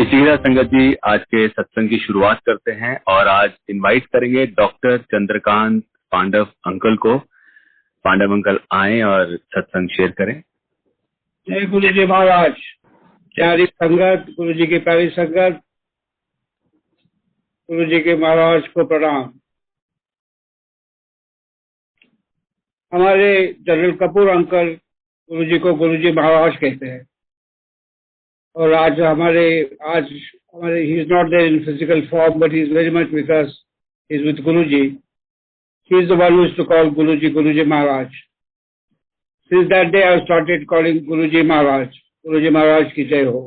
इसी के साथ संगत जी आज के सत्संग की शुरुआत करते हैं और आज इनवाइट करेंगे डॉक्टर चंद्रकांत पांडव अंकल को। पांडव अंकल आए और सत्संग शेयर करें। जय गुरु जी महाराज, प्यारी संगत, गुरु जी की प्यारी संगत, गुरु जी के महाराज को प्रणाम। हमारे जनरल कपूर अंकल गुरु जी को गुरु जी महाराज कहते हैं और आज हमारे he is not there in physical form but he is very much with us, he is with Guru ji. He is the one who is to call Guru ji Maharaj. Since that day I started calling Guru ji महाराज। गुरु जी महाराज की जय हो।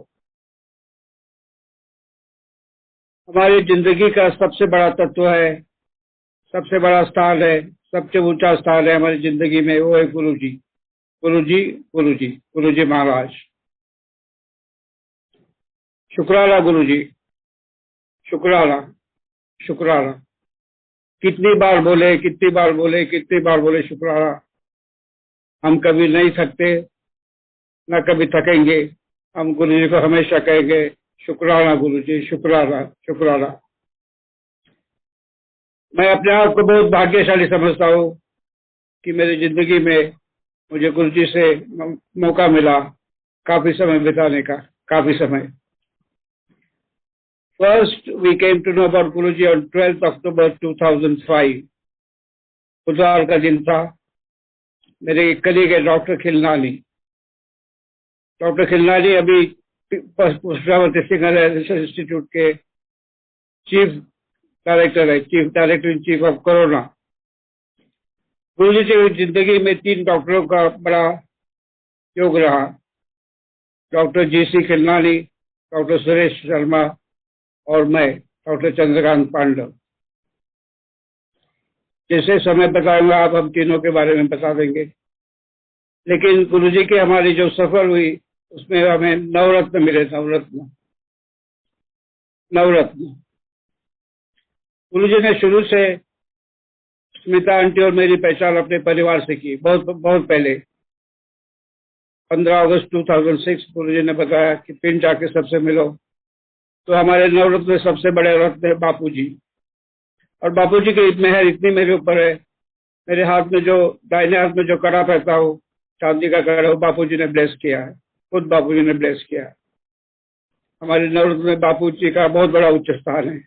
हमारी जिंदगी का सबसे बड़ा तत्व है, सबसे बड़ा स्थान है, सबसे ऊंचा स्थान है हमारी जिंदगी में, वो है गुरु जी। गुरु जी, गुरु जी, गुरु जी महाराज। शुक्राना गुरु जी, शुक्राना, शुक्राना। कितनी बार बोले, कितनी बार बोले, कितनी बार बोले शुक्राना। हम कभी नहीं थकते, न कभी थकेंगे। हम गुरु जी को हमेशा कहेंगे शुक्राना गुरु जी, शुक्राना, शुक्राना। मैं अपने आप को बहुत भाग्यशाली समझता हूँ कि मेरी जिंदगी में मुझे गुरु जी से मौका मिला काफी समय बिताने का, काफी समय। First we came to know about Guru ji on 12 अक्टूबर 2005। बुधवार का दिन था। मेरे एक कलीग है डॉक्टर खिलनानी। डॉक्टर खिलनानी अभी पुष्पावती सिंह रिसर्च इंस्टीट्यूट के चीफ डायरेक्टर है, chief director in chief of corona. गुरु जी की जिंदगी में 3 डॉक्टरों का बड़ा योग रहा। Doctor GC. Khilnani, doctor Suresh Sharma और मैं, डॉक्टर चंद्रकांत पांडव। जैसे समय बताऊंगा आप हम तीनों के बारे में बता देंगे। लेकिन गुरु जी की हमारी जो सफर हुई उसमें हमें नवरत्न मिले। नवरत्न, नवरत्न। गुरु जी ने शुरू से स्मिता आंटी और मेरी पहचान अपने परिवार से की। बहुत बहुत पहले 15 अगस्त 2006 गुरु जी ने बताया कि पिंड जाके सबसे मिलो। तो हमारे नवरत्न में सबसे बड़े रत्न है बापू जी। और बापू जी की मेहर इतनी मेरे ऊपर है, मेरे हाथ में जो दाहिने हाथ में जो कड़ा पहनता हूँ, चांदी का कड़ा, वो बापू जी ने ब्लेस किया है, खुद बापू जी ने ब्लेस किया है। हमारे नवरत्न में बापू जी का बहुत बड़ा उच्च स्थान है।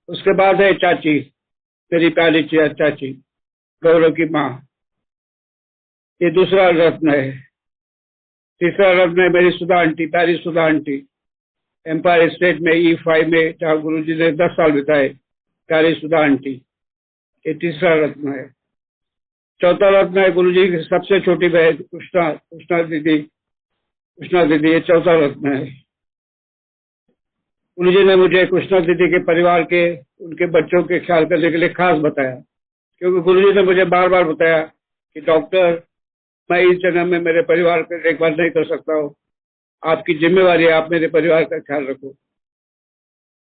उसके बाद है चाची, मेरी प्यारी चाची, गौरव की माँ। ये दूसरा रत्न है। तीसरा रत्न है मेरी सुधा आंटी, प्यारी सुधा आंटी, एम्पायर स्टेट में E5 में, जहाँ गुरु जी ने 10 साल बिताए, प्यारी सुधा आंटी। ये तीसरा रत्न है। चौथा रत्न है गुरु जी की सबसे छोटी बहन कृष्णा दीदी। ये चौथा रत्न है। गुरु जी ने मुझे कृष्णा दीदी के परिवार के, उनके बच्चों के ख्याल करने के लिए खास बताया, क्योंकि गुरु जी ने मुझे बार बार बताया कि डॉक्टर, मैं इस जन्म में मेरे परिवार की देखभाल नहीं कर सकता हूँ, आपकी जिम्मेवारी है, आप मेरे परिवार का ख्याल रखो।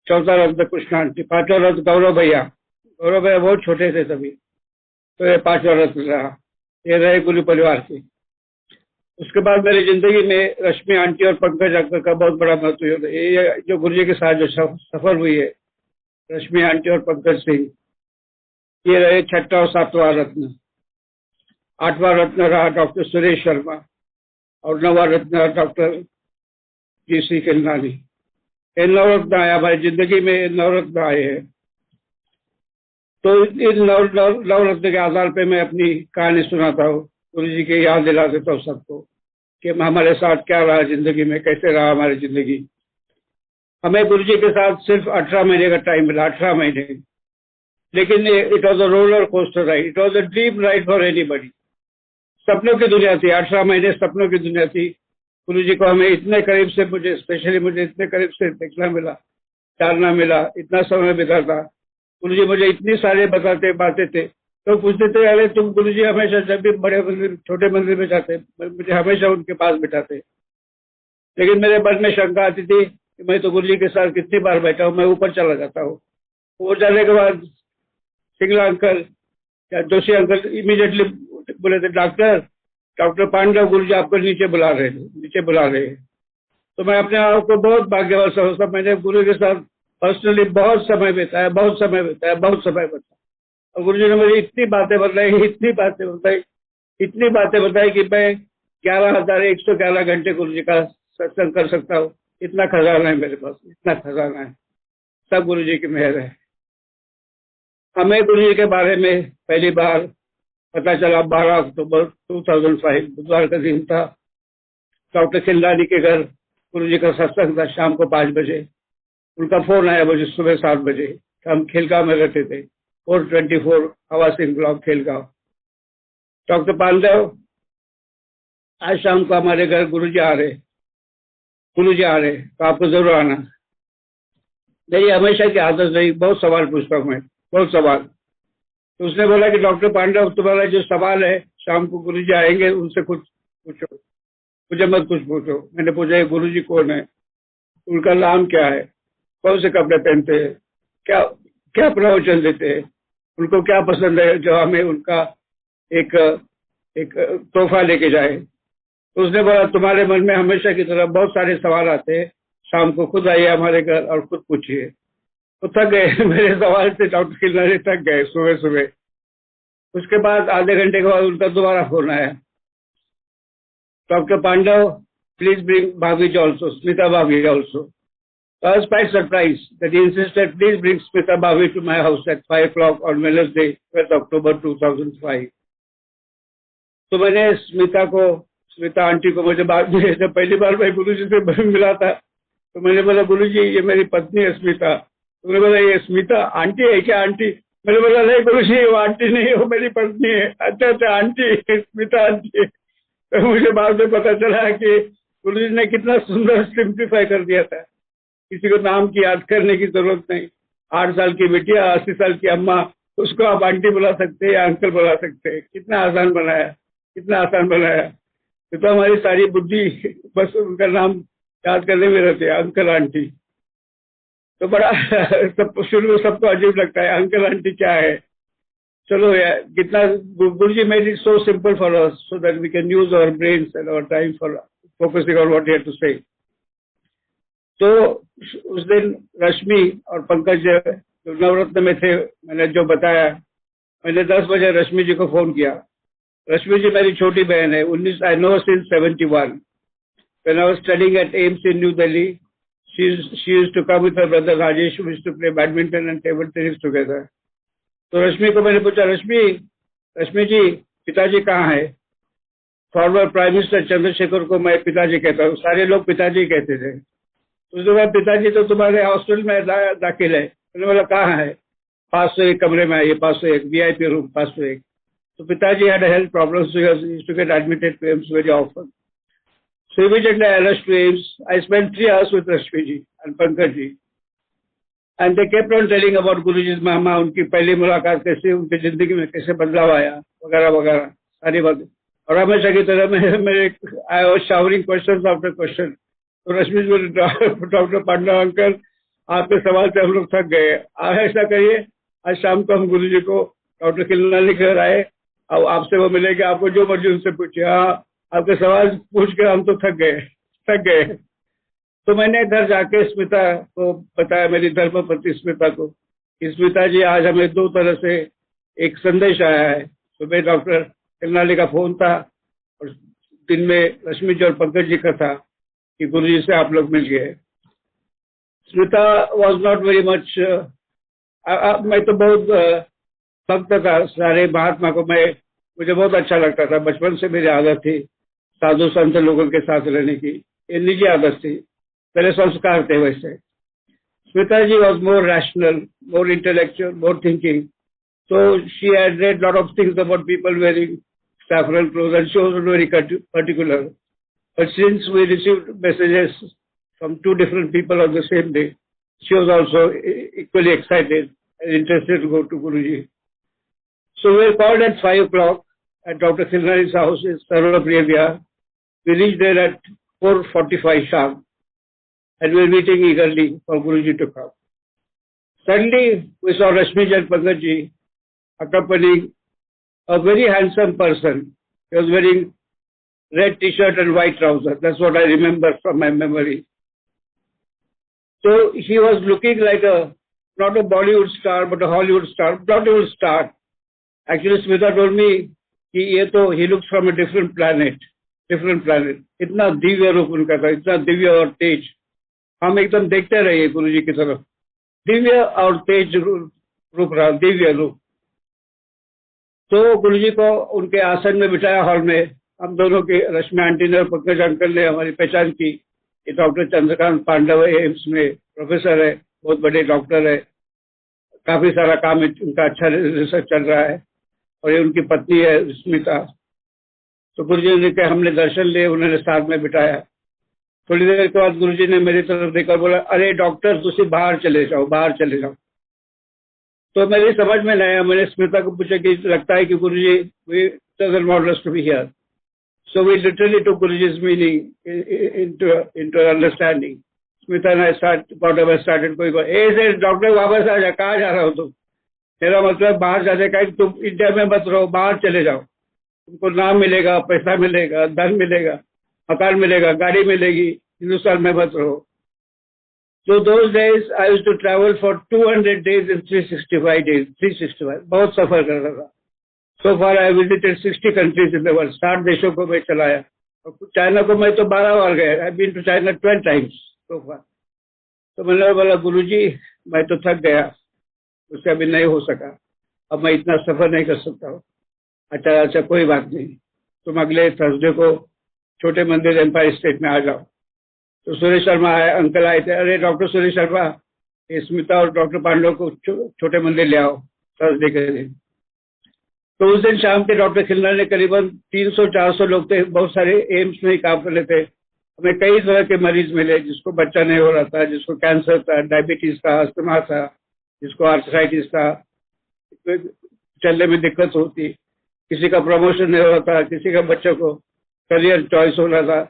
चौथा रत्न कृष्णा आंटी। पांचवा रत्न गौरव भैया। गौरव भैया बहुत छोटे थे तभी, तो ये 5वां रत्न रहा। ये रहे गुरु परिवार के। उसके बाद मेरी जिंदगी में रश्मि आंटी और पंकज अंकल का बहुत बड़ा महत्व है। ये जो गुरु जी के साथ जो सफर हुई है, रश्मि आंटी और पंकज सिंह, ये रहे 6वां और 7वां रत्न। 8वां रत्न रहा डॉक्टर सुरेश शर्मा और 9वां रत्न डॉक्टर जी.सी. खिलनानी। ये नवरत्न आया हमारी जिंदगी में, नवरत्न आए हैं। तो इन नवरत्न के आधार पे मैं अपनी कहानी सुनाता हूँ, गुरु जी की याद दिला देता हूँ सबको कि हमारे साथ क्या रहा जिंदगी में, कैसे रहा हमारी जिंदगी। हमें गुरु जी के साथ सिर्फ 18 महीने का टाइम मिला, 18 महीने। लेकिन it was a roller coaster ride, it was a dream ride for anybody. सपनों की दुनिया थी, 18 महीने सपनों की दुनिया थी। गुरु जी को हमें इतने करीब से, मुझे इतने करीब से देखना मिला, जानना मिला, इतना समय बिता था। गुरु जी मुझे इतनी सारे बातें थे। तो पूछते थे, अरे तुम गुरु जी हमेशा जब भी बड़े मंदिर छोटे मंदिर में जाते, मुझे हमेशा उनके पास बिठाते। लेकिन मेरे मन में शंका आती थी कि मैं तो गुरु जी के साथ कितनी बार बैठा हूँ, मैं ऊपर चला जाता हूँ। वो जाने के बाद सिंगला अंकल या जोशी अंकल इमीडिएटली बोले थे, डॉक्टर पांडव गुरु जी आपको नीचे बुला रहे हैं। तो मैं अपने आप को बहुत भाग्यवान समझता। मैंने गुरु के साथ पर्सनली बहुत समय बिताया। और गुरु जी ने मुझे इतनी बातें बताई कि मैं 11,111 घंटे गुरु जी का सत्संग कर सकता हूँ। इतना खजाना है मेरे पास, इतना खजाना है। सब गुरु जी की मेहर है। हमें गुरु जी के बारे में पहली बार पता चला 12 अक्टूबर 2005 बुधवार का दिन था। डॉक्टर खिलरानी के घर गुरु जी का सत्संग था शाम को 5 बजे। उनका फोन आया मुझे सुबह 7 बजे। हम खिलगांव में रहते थे, 424 हवा सिंह ब्लॉक खिलगांव। डॉक्टर पांडव, आज शाम को हमारे घर गुरु जी आ रहे, तो आपको जरूर आना। मेरी हमेशा की आदत रही, बहुत सवाल पूछता हूँ मैं, बहुत सवाल। तो उसने बोला कि डॉक्टर पांडव, तुम्हारा जो सवाल है शाम को गुरु जी आएंगे, उनसे कुछ पूछो, मुझे मत कुछ पूछो। मैंने पूछा गुरु जी कौन है, उनका नाम क्या है, कौन से कपड़े पहनते हैं, क्या क्या प्रवचन देते हैं, उनको क्या पसंद है जो हमें उनका एक तोहफा लेके जाए। तो उसने बोला तुम्हारे मन में हमेशा की तरह बहुत सारे सवाल आते हैं, शाम को खुद आइए हमारे घर और खुद पूछिए। तो थक गए मेरे सवाल से डॉक्टर खिलरानी, थक गए सुबह। उसके बाद आधे घंटे के बाद उनका दोबारा फोन आया, डॉक्टर पांडव प्लीज ब्रिंग भाभी ऑल्सो, स्मिता भाभी also. I was quite surprised that he insisted, please bring Smita Bhavi to my house at 5 o'clock on Wednesday, 12th October 2005. तो मैंने स्मिता आंटी को मुझे बाद में, जब पहली बार मैं गुरु जी से मिला था तो मैंने बोला गुरु जी ये मेरी पत्नी है स्मिता। तो उन्होंने बोला ये स्मिता आंटी है क्या आंटी? मैंने बोला नहीं गुरु जी वो आंटी नहीं, वो मेरी पत्नी है। अच्छा आंटी, स्मिता आंटी है। तो मुझे बाद में पता चला कि गुरु जी ने कितना सुंदर सिंप्लीफाई कर दिया था। किसी को नाम की याद करने की जरूरत नहीं। 8 साल की बिटिया, 80 साल की अम्मा, उसको आप आंटी बुला सकते हैं या अंकल बुला सकते हैं। कितना आसान बनाया। तो हमारी सारी बुद्धि बस उनका नाम याद करने में रहती है, अंकल आंटी। तो बड़ा शुरू में सबको अजीब लगता है अंकल आंटी क्या है। चलो यार, कितना Guru ji made it so simple for us so that we can use our brains and our time for focusing on what he had to say. तो उस दिन रश्मि और पंकज जो नवरत्न में थे, मैंने जो बताया, मैंने 10 बजे रश्मि जी को फोन किया। रश्मि जी मेरी छोटी बहन है। 19 I know since 71 when I was studying at AIIMS in New Delhi. She used to come with her brother Rajesh, we used to play badminton and table tennis together. तो रश्मि को मैंने पूछा, रश्मि जी पिताजी कहाँ है? फॉर्मर प्राइम मिनिस्टर चंद्रशेखर को मैं पिताजी कहता हूँ, सारे लोग पिताजी कहते थे। उसके बाद पिताजी तो तुम्हारे हॉस्टल में दाखिल है। मैंने बोला कहाँ है? 501 कमरे में आइए, 501 VIP रूम 501। तो पिताजी had a health problem, so he used to get admitted to AIIMS very often. So immediately I rushed to AIIMS. I spent 3 hours with Rashmi ji and Pankaj ji, and they kept on telling about Guruji's महिमा, उनकी पहली मुलाकात कैसे, उनकी जिंदगी में कैसे बदलाव आया, वगैरह सारी बातें। और हमेशा की तरह मेरे I was showering questions after question. तो रश्मि जी, डॉक्टर पांडव अंकल आपके सवाल से हम लोग थक गए, ऐसा करिए आज शाम को हम गुरु जी को डॉक्टर खिलरानी घर आए और आपसे वो मिलेंगे, आपको जो मर्जी उनसे पूछिए। हाँ, आपके सवाल पूछ के हम तो थक गए। तो मैंने घर जाके स्मिता को बताया, मेरी धर्मपत्नी स्मिता को, कि स्मिता जी आज हमें 2 तरह से एक संदेश आया है। सुबह डॉक्टर खिलरानी का फोन था और दिन में रश्मि जी और पंकज जी का था कि गुरु जी से आप लोग मिल गए। Smita was not very much, मैं तो बहुत भक्त था सारे महात्मा को, मुझे बहुत अच्छा लगता था। बचपन से मेरी आदत थी साधु संत लोगों के साथ रहने की, ये निजी आदत थी, मेरे संस्कार थे वैसे। Smita ji was more rational, more intellectual, more thinking. So she had read lot of things about people wearing saffron clothes, and she was very particular. But since we received messages from 2 different people on the same day, she was also equally excited and interested to go to Guruji. So we were called at 5 o'clock at Dr. Khilrani's house in Sarvapriya Vihar. We reached there at 4:45 sharp, and we were waiting eagerly for Guruji to come. Suddenly, we saw Rashmi and Pankaj ji accompanying a very handsome person. He was wearing red T-shirt and white trousers. That's what I remember from my memory. So he was looking like not a Bollywood star, but a Hollywood star, Bollywood star. Actually, Smita told me कि he looks from a different planet. इतना दिव्य रूप उनका था, इतना दिव्य और तेज. हम एकदम देखते रहे गुरुजी की तरफ. दिव्य और तेज रूप रहा, दिव्य रूप. तो गुरुजी को उनके आसन में बिठाया हॉल में. हम दोनों की रश्मि आंटी ने और पंकज अंकल ने हमारी पहचान की. ये डॉक्टर चंद्रकांत पांडव एम्स में प्रोफेसर है, बहुत बड़े डॉक्टर है, काफी सारा काम उनका अच्छा रिसर्च चल रहा है, और ये उनकी पत्नी है स्मिता. तो गुरुजी ने कहा, हमने दर्शन लिए, उन्होंने साथ में बिठाया. थोड़ी देर के बाद गुरुजी ने मेरी तरफ देखकर बोला, अरे डॉक्टर तुसी बाहर चले जाओ, बाहर चले जाओ. तो मेरी समझ में नहीं आया. मैंने स्मिता को पूछा कि लगता है कि Guruji we doesn't want us to be here. So we literally took Guruji's meaning into understanding. Smita and I started going, hey, say, doctor वापस आ जा, कहाँ जा रहा हो तुम? मेरा मतलब बाहर जाने का, तुम इंडिया में मत रहो, बाहर चले जाओ. तुमको नाम मिलेगा, पैसा मिलेगा, धन मिलेगा, मकान मिलेगा, गाड़ी मिलेगी, हिंदुस्तान में मत रहो. So those days I used to travel for 200 days and 365 days. 365, बहुत सफर कर रहा था. So far I visited 60 countries in the world. 60 देशों को मैं चलाया. और चाइना को मैं तो 12 बार गया. I've been to China 12 times so far. तो मैंने बोला, गुरुजी मैं तो थक गया, उससे अभी नहीं हो सका, अब मैं इतना सफर नहीं कर सकता हूँ. अच्छा कोई बात नहीं, तुम अगले थर्सडे को छोटे मंदिर एम्पायर स्टेट में आ जाओ. तो सुरेश शर्मा आए, अंकल आए थे. अरे डॉक्टर सुरेश शर्मा, स्मिता और डॉक्टर पांडव को छोटे मंदिर ले आओ थर्सडे के दिन. तो उस दिन शाम के डॉक्टर खिलना ने करीबन 300-400 लोग थे, बहुत सारे एम्स में ही काम कर रहे थे. हमें कई तरह के मरीज मिले, जिसको बच्चा नहीं हो रहा था, जिसको कैंसर था, डायबिटीज था, अस्थमा था, जिसको आर्थराइटिस था, चलने में दिक्कत होती, किसी का प्रमोशन नहीं हो रहा था, किसी का बच्चों को करियर चॉइस हो रहा था,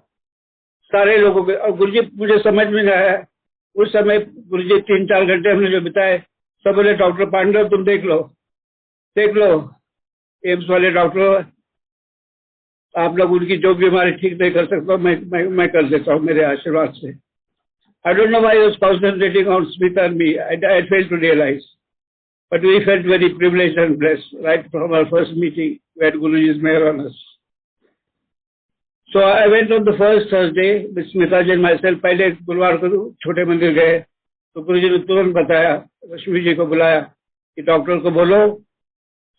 सारे लोगों के. और गुरुजी मुझे समझ में नहीं आया उस समय. गुरुजी 3-4 घंटे हमने जो बिताए, सब बोले डॉक्टर पांडव तुम देख लो एम्स वाले डॉक्टर, आप लोग उनकी जो बीमारी ठीक नहीं कर सकते, मैं कर देता हूँ मेरे आशीर्वाद से. I don't know why I was concentrating on Smita and me. I failed to realize. But we felt very privileged and blessed right from our first meeting where Guruji's meher on us. So I went on the first Thursday with Smita ji and myself. पहले गुरुवार को छोटे मंदिर गए, तो गुरुजी ने तुरंत बताया, रश्मि जी को बुलाया कि डॉक्टर को बोलो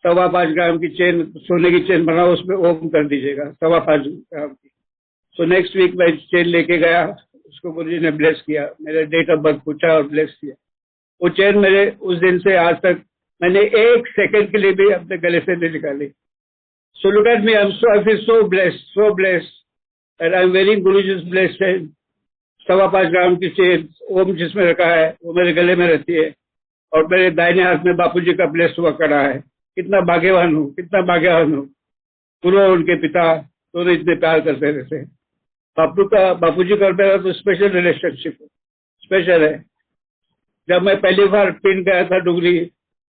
5.25 ग्राम की चेन, सोने की चेन बनाओ, उसमें ओम कर दीजिएगा 5.25 ग्राम की. सो नेक्स्ट वीक मैं चेन लेके गया, उसको गुरुजी ने ब्लेस किया, मेरे डेट ऑफ बर्थ पूछा और ब्लेस किया. वो चेन मेरे उस दिन से आज तक मैंने 1 सेकंड के लिए भी अपने गले से नहीं निकाली. So look at me, I feel so blessed and I'm wearing Guruji's blessed chain. 5.25 ग्राम की चेन ओम जिसमें रखा है वो मेरे गले में रहती है, और मेरे दाहिने हाथ में बापूजी का ब्लेस हुआ कड़ा है. कितना भाग्यवान हूँ. गुरु और उनके पिता दोनों इतने प्यार करते रहते हैं. बापूजी का मेरा तो स्पेशल रिलेशनशिप स्पेशल है. जब मैं पहली बार पिंड गया था डुगरी,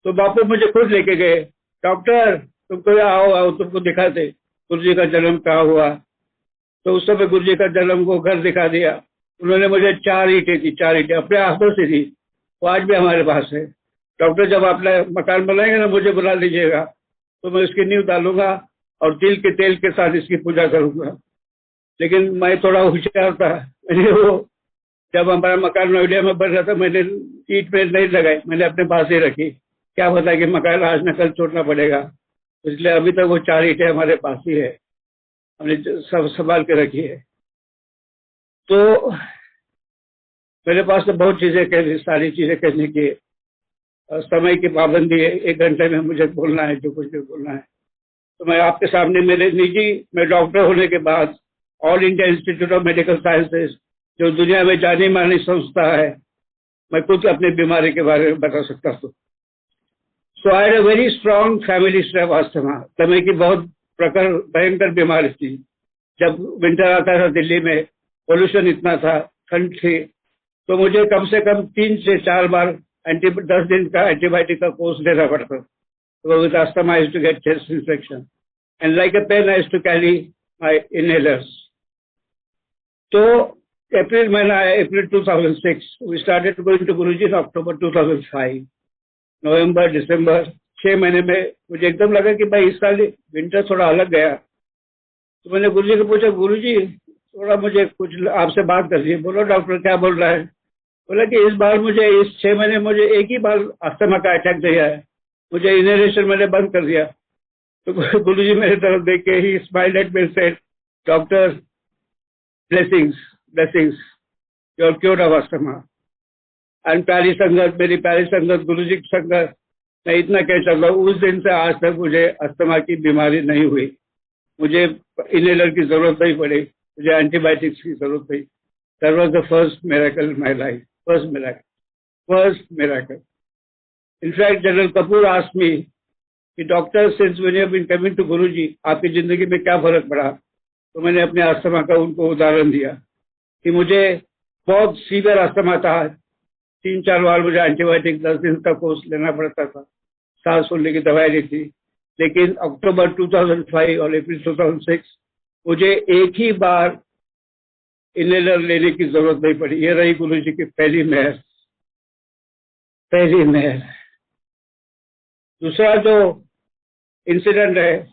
तो बापू मुझे खुद लेके गए, डॉक्टर तुमको आओ तुमको दिखाते गुरुजी का जन्म कहाँ हुआ. तो उस समय गुरुजी का जन्म को घर दिखा दिया. उन्होंने मुझे 4 ईंटें अपने हाथों से दी, वो आज भी हमारे पास है. डॉक्टर जब अपना मकान बनाएंगे ना, मुझे बुला लीजिएगा, तो मैं उसकी नींव डालूंगा और तिल के तेल के साथ इसकी पूजा करूंगा. लेकिन मैं थोड़ा होशियार था, मैंने वो जब हमारा मकान नोएडा में बन रहा था, मैंने ईंट में नहीं लगाई, मैंने अपने पास ही रखी. क्या पता कि मकान आज न कल छोड़ना पड़ेगा, इसलिए अभी तक वो 4 ईंटें हमारे पास ही है, हमने सब संभाल के रखी है. तो मेरे पास तो बहुत चीजें सारी चीजें कहने की, समय की पाबंदी है, 1 घंटे में मुझे बोलना है जो कुछ भी बोलना है. तो मैं आपके सामने मैं डॉक्टर होने के बाद all India institute of medical sciences, जो दुनिया में जानी मानी संस्था है, मैं खुद अपनी बीमारी के बारे में बता सकता हूँ. So I had a very strong family history of asthma. समय की बहुत भयंकर बीमारी थी. जब विंटर आता था दिल्ली में, पोल्यूशन इतना था, ठंड थी, तो मुझे कम से कम 3 से 4 बार 10 दिन का एंटीबायोटिक का कोर्स लेना पड़ता. तो with asthma I used to get chest infection and like a pain I used to carry my inhalers. तो अप्रैल महीना है, अप्रैल 2006। We started going to Guruji in October 2005। नवंबर, दिसंबर, 6 महीने में मुझे एकदम लगा कि भाई इस साल विंटर थोड़ा अलग गया। तो मैंने गुरुजी को पूछा, गुरुजी थोड़ा मुझे कुछ आपसे बात करनी है। बोलो डॉक्टर, क्या बोल रहा है? बोला कि इस बार मुझे, इस 6 महीने मुझे एक ही बार अस्थमा का अटैक दिया है, मुझे इनहेलेशन मैंने बंद कर दिया। तो गुरुजी मेरे तरफ देख के ही smiled at me, said, doctor, blessings, you are cured of asthma. And प्यारी संगत, मेरी प्यारी संगत, गुरुजी की संगत, मैं इतना कह सकता हूँ, उस दिन से आज तक मुझे अस्थमा की बीमारी नहीं हुई, मुझे इनहेलर की जरूरत नहीं पड़ी, मुझे एंटीबायोटिक्स की जरूरत नहीं। That was the first miracle in my life, first miracle. In fact, General Kapoor asked me कि doctor, since when you have been coming to Guruji, आपकी जिंदगी में क्या फर्क पड़ा? तो मैंने अपने अस्थमा का उनको उदाहरण दिया कि मुझे बहुत सीवियर अस्थमा था, 3-4 बार मुझे एंटीबायोटिक 10 दिन का कोर्स लेना पड़ता था, सांस फूलने की दवाई ली थी। लेकिन अक्टूबर 2005 और अप्रैल 2006 मुझे एक ही बार इनहेलर लेने की जरूरत नहीं पड़ी। ये रही गुरुजी की पहली मेहर। दूसरा जो इंसिडेंट है,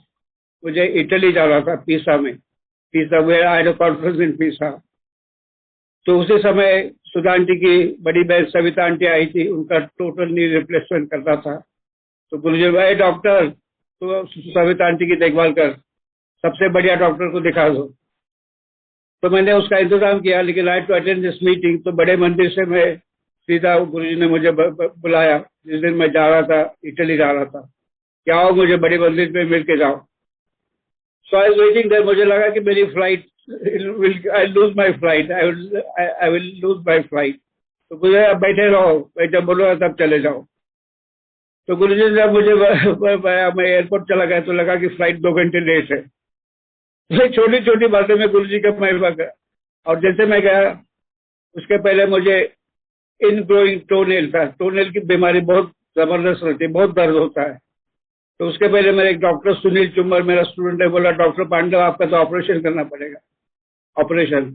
मुझे इटली जाना था, Pisa where I had a conference in Pisa. तो उसी समय सुधा आंटी की बड़ी बहन सविता आंटी आई थी, उनका टोटल नी रिप्लेसमेंट करना था। तो गुरुजी भाई, डॉक्टर तो सविता आंटी की देखभाल कर, सबसे बढ़िया डॉक्टर को दिखा दो। तो मैंने उसका इंतजाम किया, लेकिन आई टू अटेंड दिस मीटिंग। तो बड़े मंदिर से मैं सीधा, गुरुजी ने मुझे बुलाया जिस दिन मैं जा रहा था, इटली जा रहा था, क्या आओ मुझे बड़े मंदिर में मिल के जाओ। सो आई वाज वेटिंग देयर। मुझे लगा कि मेरी flight, I lose my flight, I will lose my flight. तो गुरुजी आप बैठे रहो, मैं जब बोलूँगा तब चले जाओ। तो गुरुजी ने जब मुझे मैं एयरपोर्ट चला गया तो लगा कि फ्लाइट 2 घंटे लेट है। तो छोटी छोटी बातें में गुरुजी का महिमा गया। और जैसे मैं गया, उसके पहले मुझे इनग्रोइंग टोनेल था। टोनेल की बीमारी बहुत जबरदस्त रहती है, बहुत दर्द होता है। तो उसके पहले मेरे एक डॉक्टर सुनील चुम्बर, मेरा स्टूडेंट है, बोला, डॉक्टर पांडव आपका तो ऑपरेशन करना पड़ेगा, ऑपरेशन।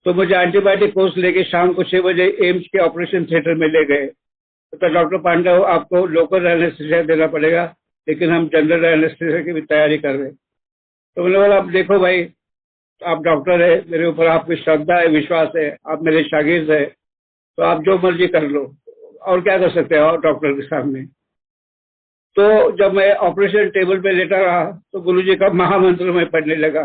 तो मुझे एंटीबायोटिक कोर्स लेके शाम को 6 बजे एम्स के ऑपरेशन थिएटर में ले गए। तो डॉक्टर पांडव, आपको लोकल एनेस्थीसिया देना पड़ेगा, लेकिन हम जनरल एनेस्थीसिया की भी तैयारी कर रहे हैं। तो मैंने बोला, आप देखो भाई, आप डॉक्टर है, मेरे ऊपर आपकी श्रद्धा है, विश्वास है, आप मेरे शागिर्द है, तो आप जो मर्जी कर लो, और क्या कर सकते हो डॉक्टर के सामने। तो जब मैं ऑपरेशन टेबल पे लेटा रहा तो गुरुजी का महामंत्र मैं पढ़ने लगा,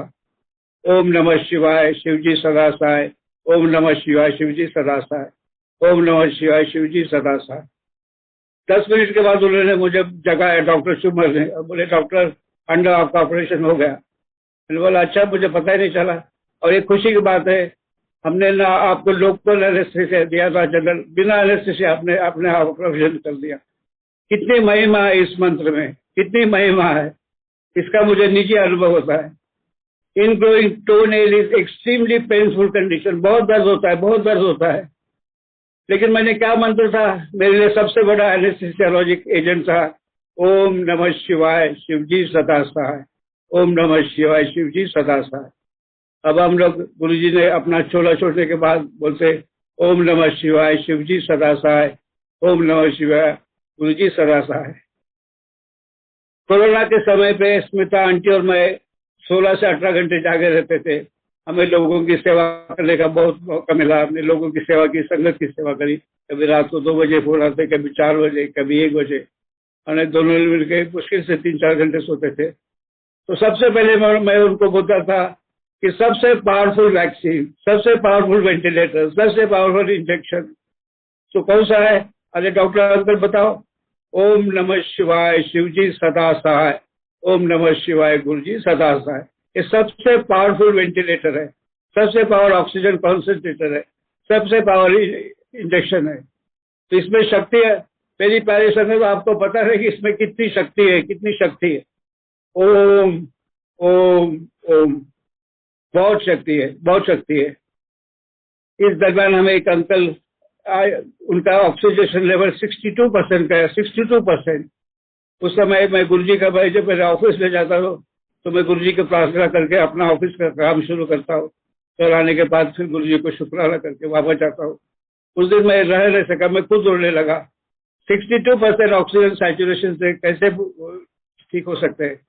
ओम नमः शिवाय शिवजी सदा सहाय, ओम नमः शिवाय शिवजी सदा सहाय, ओम नमः शिवाय शिवजी सदा सहाय। 10 मिनट के बाद उन्होंने मुझे जगाया, डॉक्टर चुम्बर ने, और बोले, डॉक्टर पांडव आपका ऑपरेशन हो गया। मैंने बोला, अच्छा, मुझे पता ही नहीं चला। और एक खुशी की बात है, हमने ना आपको लोकल एनेस्थीसिया दिया था, जनरल, बिना एनेस्थीसिया आपने ऑपरेशन कर दिया। कितनी महिमा है इस मंत्र में, कितनी महिमा है, इसका मुझे निजी अनुभव होता है। Ingrowing toenail is extremely painful condition, बहुत दर्द होता है। लेकिन मैंने क्या मंत्र था, मेरे लिए सबसे बड़ा एनेस्थीसियोलॉजिक एजेंट था, ओम नमः शिवाय शिवजी सदा सहाय, ओम नमः शिवाय शिवजी सदा सहाय। अब हम लोग, गुरुजी ने अपना चोला छोड़ने के बाद बोलते, ओम नमः शिवाय शिवजी सदा सहाय, ओम नमः शिवाय गुरुजी सदा सहाय। कोरोना के समय पे स्मिता आंटी और मैं 16 से 18 घंटे जागे रहते थे। हमें लोगों की सेवा करने का बहुत मौका मिला। हमने लोगों की सेवा की, संगत की सेवा करी। कभी रात को 2 बजे फोन आते, कभी 4 बजे, कभी 1 बजे। हमने दोनों मिलकर मुश्किल से 3-4 घंटे सोते थे। तो सबसे पहले मैं उनको बोलता था कि सबसे पावरफुल वैक्सीन, सबसे पावरफुल वेंटिलेटर, सबसे पावरफुल इंजेक्शन तो कौन सा है? अरे डॉक्टर अंकल बताओ। ओम नमः शिवाय शिवजी सदा सहाय, ओम नमः शिवाय गुरुजी सदा सहाय। ये सबसे पावरफुल वेंटिलेटर है, सबसे पावर ऑक्सीजन कॉन्सेंट्रेटर है, सबसे पावर इंजेक्शन है। तो इसमें शक्ति है। मेरी प्यारी संगत, आपको पता है कि इसमें कितनी शक्ति है, कितनी शक्ति है। ओम ओम ओम, बहुत शक्ति है, बहुत शक्ति है। इस दरम्यान हमें एक अंकल, उनका ऑक्सीजन लेवल 62% का है, 62%। उस समय मैं गुरुजी का भाई, जब मेरे ऑफिस में जाता हूँ तो मैं गुरुजी की प्रार्थना करके अपना ऑफिस का काम शुरू करता हूँ। घर आने के बाद फिर गुरु जी को शुक्राना करके वापस जाता हूँ। उस दिन मैं रह नहीं सका, मैं खुद रोने लगा। 62% ऑक्सीजन सैचुरेशन से कैसे ठीक हो सकते हैं।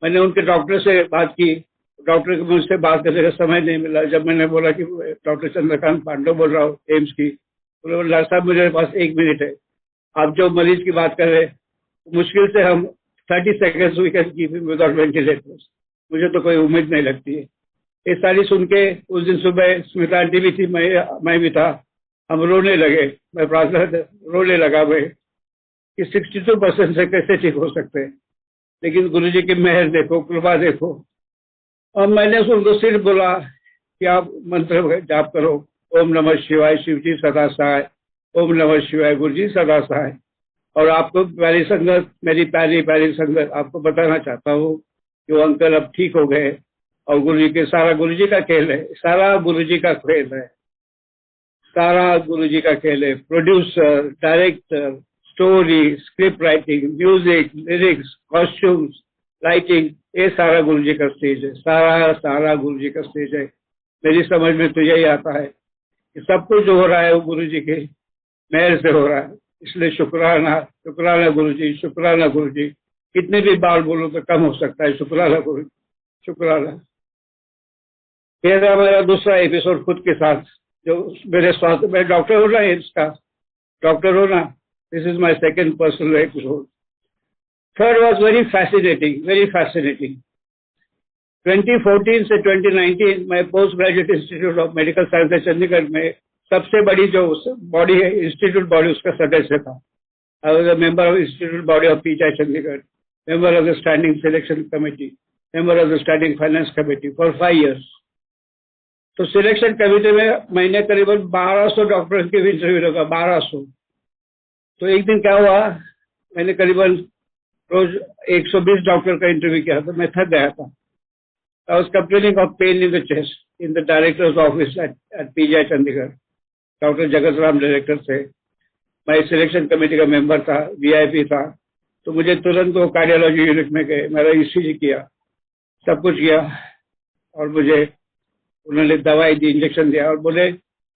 मैंने उनके डॉक्टर से बात की, डॉक्टर को मुझसे बात करने का समय नहीं मिला। जब मैंने बोला कि डॉक्टर चंद्रकांत पांडव बोल रहा हूँ एम्स की, बोले डॉक्टर साहब मेरे पास 1 मिनट है, आप जो मरीज की बात कर रहे हैं मुश्किल से हम 30 seconds we can keep him without ventilators, मुझे तो कोई उम्मीद नहीं लगती है। ये सारी सुन के उस दिन सुबह स्मिता आंटी भी थी, मैं भी था, हम रोने लगे। मैं प्रार्थना रोने लगा मैं कि 62% से कैसे ठीक हो सकते हैं, लेकिन गुरु जी की मेहर देखो, कृपा देखो। और मैंने उनको सिर्फ बोला कि आप मंत्र जाप करो, ओम नमः शिवाय, शिव जी सदा सहाय, ओम नमः शिवाय, गुरु जी सदा सहाय। और आपको प्यारी संगत, मेरी प्यारी प्यारी संगत, आपको बताना चाहता हूँ कि वो अंकल अब ठीक हो गए। और गुरु जी के सारा गुरु जी का खेल है, सारा गुरु जी का खेल है, सारा गुरु जी का खेल है। Producer, director, story, script writing, music, lyrics, costumes, lighting, ये सारा गुरु जी का स्टेज है, सारा गुरु जी का स्टेज है। मेरी समझ में तो यही आता है कि सब कुछ जो हो रहा है वो गुरु जी के मेहर से हो रहा है। इसलिए शुक्राना, शुक्राना गुरु जी, शुक्राना गुरु जी। कितने भी बार बोलो तो कम हो सकता है। शुक्राना गुरु, शुक्राना। फिर मेरा दूसरा एपिसोड खुद के साथ, जो मेरे स्वास्थ्य, मैं डॉक्टर हूँ ना, इसका डॉक्टर हूँ ना, this is my second personal episode. Third was very fascinating, very fascinating. 2014 से 2019 मैं post graduate institute of medical sciences Chandigarh में सबसे बड़ी जो बॉडी है, इंस्टीट्यूट बॉडी, उसका सदस्य था। I was a member of institute body of PGI Chandigarh, member of the standing selection committee, member of the standing finance committee for 5 years। तो selection committee में महीने करीबन 1200 डॉक्टर्स के इंटरव्यू लगा, 1200। तो एक दिन क्या हुआ, मैंने करीबन रोज 120 डॉक्टर का इंटरव्यू किया, तो मैं थक गया था। I was complaining of pain in the chest in the director's office at PGI Chandigarh. Doctor Jagat Ram director थे, मैं सिलेक्शन कमेटी का मेंबर था, वीआईपी था। तो मुझे तुरंत वो कार्डियोलॉजी यूनिट में गए, मेरा ईसीजी किया, सब कुछ किया, और मुझे उन्होंने दवाई दी, इंजेक्शन दिया, और बोले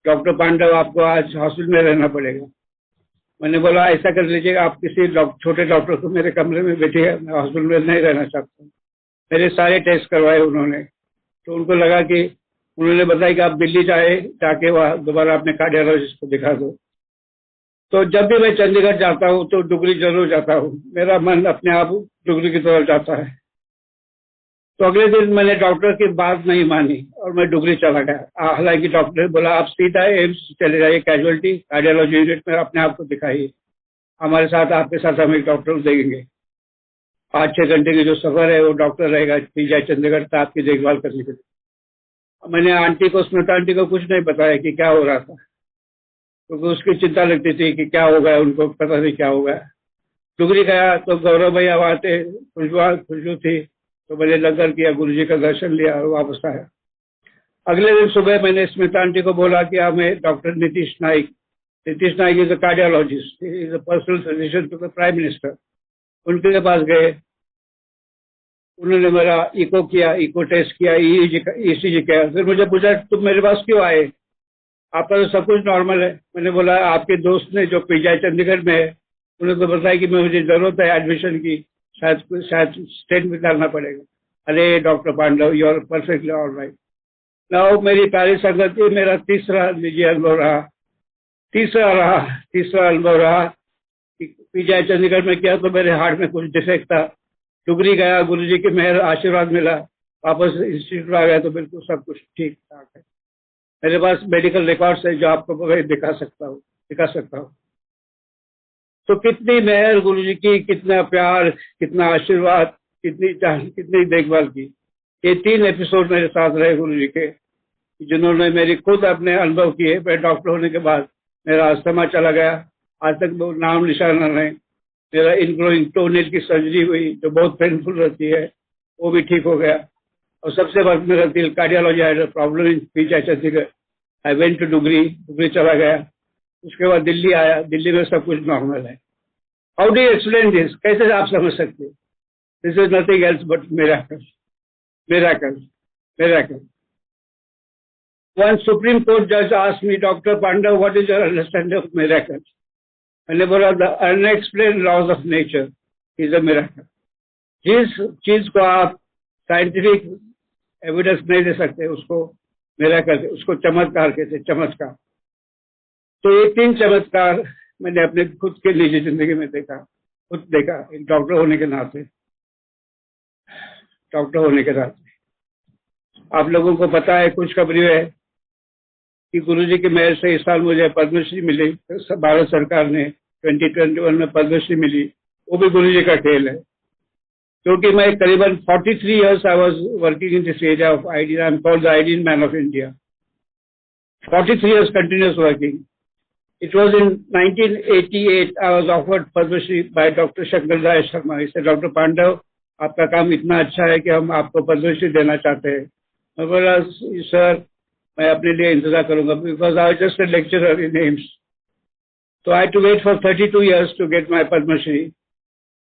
डॉक्टर पांडव आपको आज हॉस्पिटल में रहना पड़ेगा। मैंने बोला ऐसा कर लीजिएगा, आप किसी छोटे डॉक्टर को मेरे कमरे में बैठिए, मैं हॉस्पिटल में नहीं रहना चाहता। मेरे सारे टेस्ट करवाए उन्होंने, तो उनको लगा कि, उन्होंने बताया कि आप दिल्ली जाके वहाँ दोबारा अपने कार्डियोलॉजिस्ट को दिखा दो। तो जब भी मैं चंडीगढ़ जाता हूँ तो डुगरी जरूर जाता हूँ, मेरा मन अपने आप डुगरी की तरफ जाता है। तो अगले दिन मैंने डॉक्टर की बात नहीं मानी और मैं डुगरी चला गया। हालांकि डॉक्टर ने बोला आप सीधा एम्स चले जाइए, कैजुअलिटी कार्डियोलॉजी यूनिट में अपने आप को दिखाइए, हमारे साथ, आपके साथ हम एक डॉक्टर देखेंगे। 5-6 घंटे की जो सफर है वो डॉक्टर रहेगा पीजीआई चंडीगढ़ का आपकी देखभाल करने के लिए। मैंने आंटी को, स्मिता आंटी को कुछ नहीं बताया कि क्या हो रहा था, क्योंकि उसकी चिंता लगती थी कि क्या हो गया, उनको पता नहीं क्या हो गया। डुगरी गया तो गौरव भैया वहाँ थे, खुशबू थी, तो मैंने लंगर किया, गुरु जी का दर्शन लिया और वापस आया। अगले दिन सुबह मैंने स्मिता आंटी को बोला कि हमें doctor Nitish Naik is a cardiologist, is a personal physician to the prime minister, उनके पास गए। उन्होंने मेरा इको किया, इको टेस्ट किया, ईसीजी किया। फिर मुझे पूछा तुम मेरे पास क्यों आए, आपका तो सब कुछ नॉर्मल है। मैंने बोला आपके दोस्त ने जो पीजीआई चंडीगढ़ में है, उन्होंने तो बताया कि मुझे जरूरत है एडमिशन की, शायद स्टेट में करना पड़ेगा। अरे doctor Pandav, you are perfectly all right. Now मेरी प्यारी संगत, ये मेरा तीसरा निजी अनुभव रहा, तीसरा अनुभव रहा। पीजीआई चंडीगढ़ में किया तो मेरे हार्ट में कुछ डिफेक्ट था, डुगरी गया, गुरु जी की मेहर आशीर्वाद मिला, वापस इंस्टीट्यूट आ गया तो बिल्कुल सब कुछ ठीक ठाक है। मेरे पास मेडिकल रिकॉर्ड्स है जो आपको मैं दिखा सकता हूँ। तो कितनी मेहर गुरु जी की, कितना प्यार, कितना आशीर्वाद, कितनी देखभाल की। ये 3 एपिसोड मेरे साथ रहे गुरु जी के, जिन्होंने मेरी खुद अपने अनुभव किए। मैं डॉक्टर होने के बाद मेरा अस्थमा चला गया, आज तक वो नाम निशाना नहीं। मेरा इनग्रोइंग टोनेल की सर्जरी हुई जो बहुत पेनफुल रहती है, वो भी ठीक हो गया। और सबसे बड़ा मेरा दिल, cardiology had problem in PGI Chandigarh, I went to Dugri चला गया। उसके बाद दिल्ली आया, दिल्ली में सब कुछ नॉर्मल है। How do you explain this, कैसे आप समझ सकते? This is nothing else but miracle. One Supreme Court judge asked me, Dr. Pandav, what is your understanding of miracles? मैंने बोला the unexplained laws of nature is a miracle. जिस चीज को आप साइंटिफिक एविडेंस नहीं दे सकते उसको मिराकल, उसको चमत्कार कहते, चमत्कार। तो ये 3 चमत्कार मैंने अपने खुद के निजी जिंदगी में खुद देखा, एक डॉक्टर होने के नाते। आप लोगों को पता है, खुशखबरी है कि गुरुजी की मेहर से इस साल मुझे पद्मश्री मिली। भारत सरकार ने 2021 में पद्मश्री मिली, वो भी गुरुजी का खेल है। क्योंकि मैं करीबन 43 years I was working in this area of iodine. I am called the iodine man of India. 43 years continuous working. It was in 1988 I was offered Padma Shri by Dr. Shankar Dayal Sharma. He said, Dr. Pandav, आपका काम इतना अच्छा है कि हम आपको पद्म श्री देना चाहते हैं। मैं बोला, सर मैं अपने लिए इंतजार करूंगा, because I was just a lecturer in AIIMS. So I had to wait for 32 years to get my Padma Shri,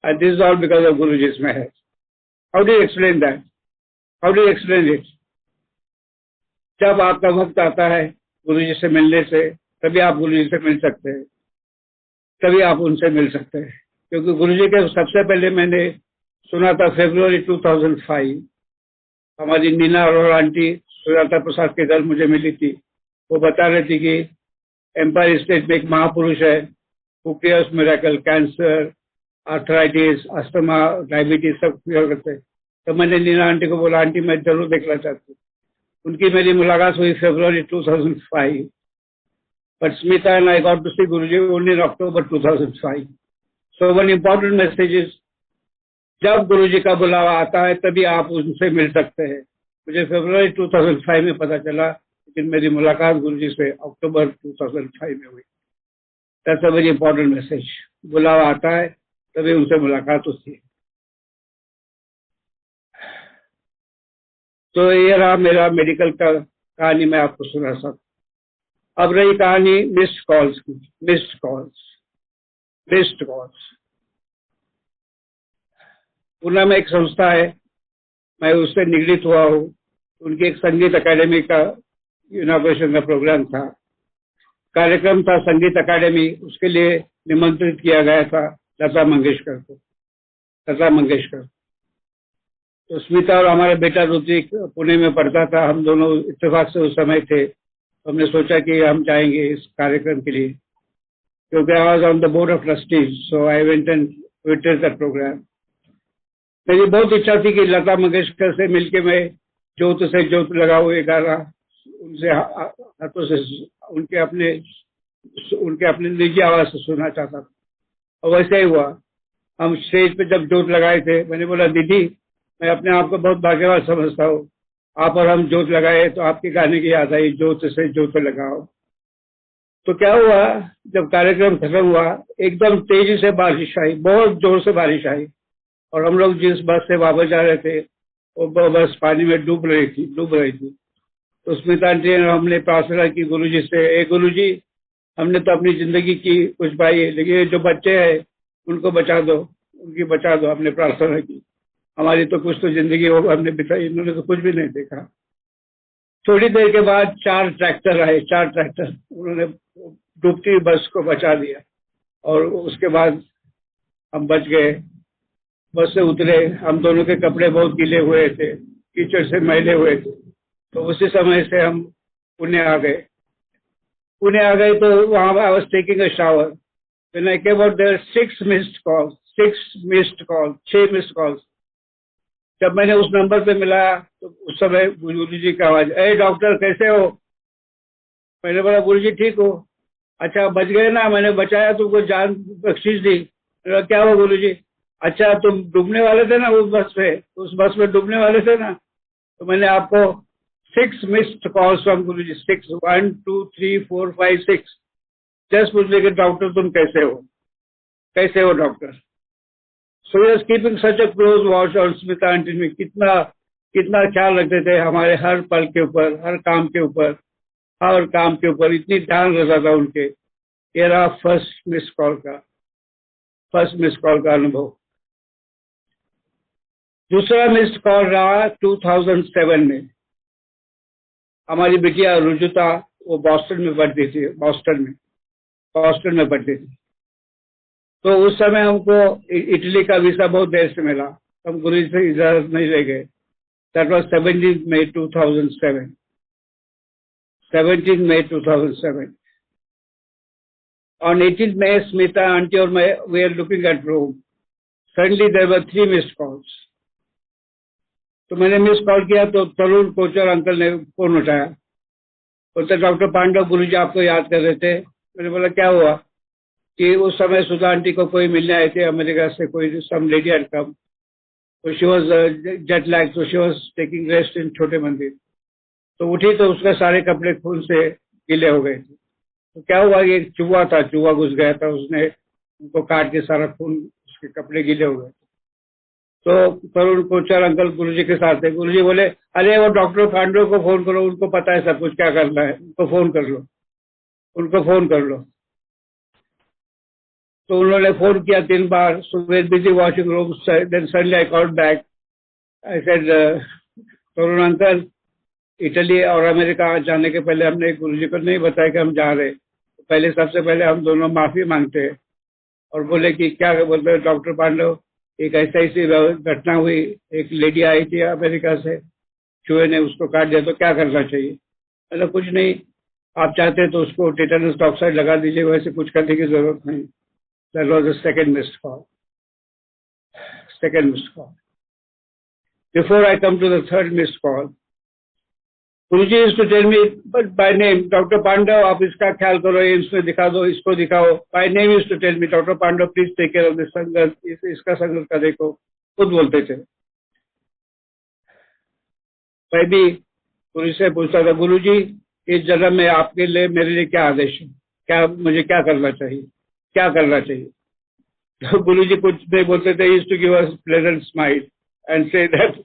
and this is all because of Guruji's meher. How do you explain that? How do you explain it? जब आपका वक्त आता है गुरुजी से मिलने से, तभी आप गुरुजी से मिल सकते हैं, तभी आप उनसे मिल सकते हैं। क्योंकि गुरुजी के सबसे पहले मैंने सुना था February 2005, हमारी नीना और आंटी सुजाता प्रसाद के घर मुझे मिली थी। वो बता रही थी कि एम्पायर स्टेट में एक महापुरुष है, who cures miracle, cancer, arthritis, asthma, diabetes सब क्योर करते हैं। तो मैंने नीना आंटी को बोला, आंटी मैं जरूर देखना चाहती हूँ। उनकी मेरी मुलाकात हुई February 2005, but Smita and I got to see Guruji only in October 2005. So one important message is, जब गुरुजी का बुलावा आता है तभी आप उनसे मिल सकते हैं। मुझे February 2005 में पता चला, लेकिन मेरी मुलाकात गुरुजी से October 2005 में हुई। That's a very important message. बुलावा आता है तभी उनसे मुलाकात होती है। तो ये रहा मेरा मेडिकल का कहानी, मैं आपको सुना सकता। अब रही कहानी मिस्ड कॉल्स की। मिस्ड कॉल्स पुणे में एक संस्था है, मैं उससे निगडित हुआ हूँ। उनकी एक संगीत अकेडमी का इनॉग्रेशन का प्रोग्राम था, कार्यक्रम था संगीत अकेडमी। उसके लिए निमंत्रित किया गया था लता मंगेशकर को। तो स्मिता और हमारा बेटा ऋतिक पुणे में पढ़ता था, हम दोनों इत्तेफाक से उस समय थे। तो हमने सोचा कि हम जाएंगे इस कार्यक्रम के लिए, क्योंकि I was on the board of trustees, so I went and witnessed that program. मेरी बहुत इच्छा थी कि लता मंगेशकर से मिलके मैं जोत से जोत लगाऊं ये गाना उनसे हाथों से उनके अपने निजी आवाज से सुनना चाहता था। और वैसे ही हुआ। हम स्टेज पे जब जोत लगाए थे, मैंने बोला, दीदी मैं अपने आप को बहुत भाग्यवान समझता हूँ, आप और हम जोत लगाए तो आपके गाने की याद आई, जोत से जोत लगाओ। तो क्या हुआ, जब कार्यक्रम खत्म हुआ एकदम तेजी से बारिश आई, बहुत जोर से बारिश आई, और हम लोग जिस बस से वापस जा रहे थे वो बस पानी में डूब रही थी। तो स्मिता आंटी ने हमने प्रार्थना की गुरुजी से, ए गुरुजी हमने तो अपनी जिंदगी की कुछ पाई है, लेकिन ये जो बच्चे हैं उनको बचा दो, हमने प्रार्थना की। हमारी तो कुछ तो जिंदगी हमने बिताई, इन्होंने तो कुछ भी नहीं देखा। थोड़ी देर के बाद 4 ट्रैक्टर आए, उन्होंने डूबती बस को बचा दिया, और उसके बाद हम बच गए। बस से उतरे, हम दोनों के कपड़े बहुत गीले हुए थे, कीचड़ से मैले हुए थे। तो उसी समय से हम पुणे आ गए तो वहां I was taking a shower, when I came out there 6 missed calls. जब मैंने उस नंबर पे मिला तो उस समय गुरुजी का आवाज, ए डॉक्टर कैसे हो? मैंने बोला, गुरुजी ठीक हो। अच्छा बच गए ना, मैंने बचाया, तुमको जान बख्शीश दी। क्या हुआ गुरुजी? अच्छा तुम डूबने वाले थे ना उस बस में डूबने वाले थे ना, तो मैंने आपको 6 missed calls from Guruji, 6, 1 2 3 4 5 6, just पूछने के डॉक्टर तुम कैसे हो doctor. So yes keeping such a close watch. और स्मिता आंटी में कितना ख्याल रखते थे हमारे हर पल के ऊपर, हर काम के ऊपर इतनी ध्यान रहता था उनके। ये रहा फर्स्ट मिस कॉल का अनुभव। दूसरा मिस्ड कॉल रहा 2007 में। हमारी बिटिया रुजुता वो बॉस्टन में पढ़ती थी, बॉस्टन में पढ़ती थी। तो उस समय हमको इटली का वीसा बहुत देर से मिला, हम गुरु जी से इजाजत नहीं ले गए। That was 17 May 2007। 17 May 2007. On 18th May, Smita, auntie और मैं we are looking at room. Suddenly there were 3 missed calls. तो मैंने मिस कॉल किया तो तरुण कोचर अंकल ने फोन उठाया, बोलते डॉक्टर पांडव गुरुजी आपको याद कर रहे थे। मैंने बोला क्या हुआ? कि उस समय सुधा आंटी को कोई मिलने आए थे अमेरिका से, कोई सम लेडी हैड कम, तो शी वाज जेट लैग, तो she was taking rest in छोटे मंदिर। तो उठी तो उसके सारे कपड़े खून से गीले हो गए थे। तो क्या हुआ, ये चूहा था, चूहा घुस गया था, उसने उनको काट के सारा खून, उसके कपड़े गीले हो गए। तो तरुण कोचर अंकल गुरुजी के साथ थे। गुरुजी बोले अरे वो डॉक्टर पांडव को फोन करो, उनको पता है सब कुछ क्या करना है, उनको फोन कर लो, उनको फोन कर लो। तो उन्होंने फोन किया 3 बार। So we busy washing room, then suddenly I called back. I said Tarun uncle, Italy और अमेरिका जाने के पहले हमने गुरुजी को नहीं बताया कि हम जा रहे। पहले सबसे पहले हम दोनों माफी मांगते हैं। और बोले कि क्या बोलते हैं डॉक्टर पांडव, एक ऐसी घटना हुई, एक लेडी आई थी अमेरिका से, चूहे ने उसको काट दिया, तो क्या करना चाहिए? मतलब कुछ नहीं, आप चाहते हैं तो उसको टेटनस टॉक्साइड लगा दीजिए, वैसे कुछ करने की जरूरत नहीं। That was the second missed call, second missed call. Before I come to the third missed call, Guruji used to tell me but by name, doctor Pandav आप इसका ख्याल करो, एम्स में दिखा दो, इसको दिखाओ। By name used to tell me doctor Pandav please take care of this संगत, इसका संगत का देखो, खुद बोलते थे। मैं भी गुरु से पूछता था, गुरुजी इस जन्म में आपके लिए मेरे लिए क्या आदेश है, क्या मुझे क्या करना चाहिए, क्या करना चाहिए? तो गुरुजी कुछ नहीं बोलते थे, used to give us pleasant smile and say that.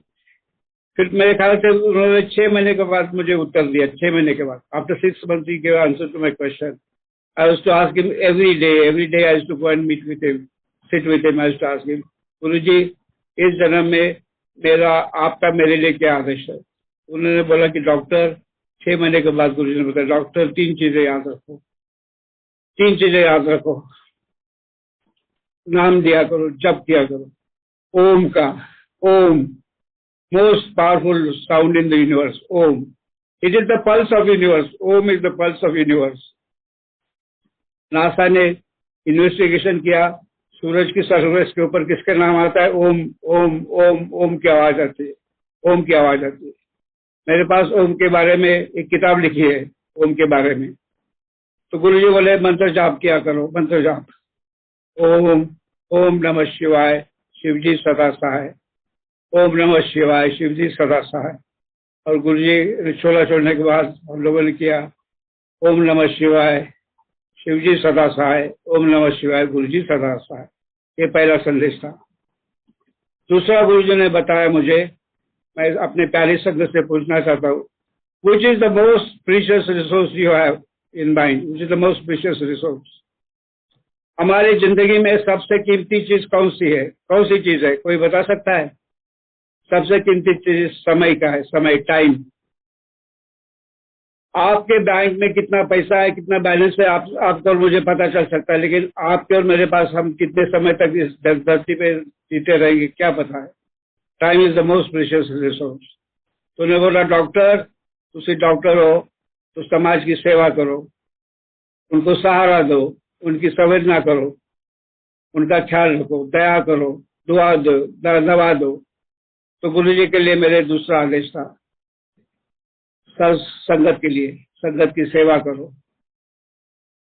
फिर मेरे ख्याल से उन्होंने 6 महीने के बाद मुझे उत्तर दिया। 6 महीने के बाद, after 6 months he gave answer to my question. I used to ask him every day I used to go and meet with him, sit with him. I used to ask him, गुरुजी इस जन्म में मेरा आपका मेरे लिए क्या आदेश है? उन्होंने बोला कि डॉक्टर, 6 महीने के बाद गुरुजी ने बताया, डॉक्टर 3 चीजें याद रखो, 3 चीजें याद रखो, नाम दिया करो, जप किया करो, ओम का, ओम most powerful sound in the universe, Om. It is the pulse of universe. Om is the pulse of universe. NASA ने इन्वेस्टिगेशन किया, सूरज की सरफेस के ऊपर किसका नाम आता है? ओम, ओम, ओम, ओम की आवाज आती है, ओम की आवाज आती है। मेरे पास ओम के बारे में एक किताब लिखी है, ओम के बारे में। तो गुरुजी बोले मंत्र जाप किया करो, मंत्र जाप, ओम, ओम नमः शिवाय, शिवजी सदा सहाय, ओम नमः शिवाय, शिवजी सदा सहाय। और गुरुजी छोला छोड़ने के बाद हम लोगों ने किया, ओम नमः शिवाय, शिवजी सदा सहाय, ओम नमः शिवाय, गुरुजी सदा सहाय। ये पहला संदेश था। दूसरा गुरुजी ने बताया मुझे, मैं अपने प्यारे संगत से पूछना चाहता हूँ, which is the most precious resource you have in mind, which is the most precious resource? हमारी जिंदगी में सबसे कीमती चीज कौन सी है? कौन सी चीज है, कोई बता सकता है? सबसे कीमती चीज समय का है, समय, टाइम। आपके बैंक में कितना पैसा है, कितना बैलेंस है, आपको और मुझे पता चल सकता है, लेकिन आपके और मेरे पास हम कितने समय तक इस धरती पे जीते रहेंगे क्या पता है? Time is the most precious resource. तूने बोला डॉक्टर, तुम डॉक्टर हो तो समाज की सेवा करो, उनको सहारा दो, उनकी संवेदना करो, उनका ख्याल रखो, दया करो, दुआ दो, दवा दो। तो गुरुजी के लिए मेरे दूसरा आदेश था, संगत के लिए, संगत की सेवा करो।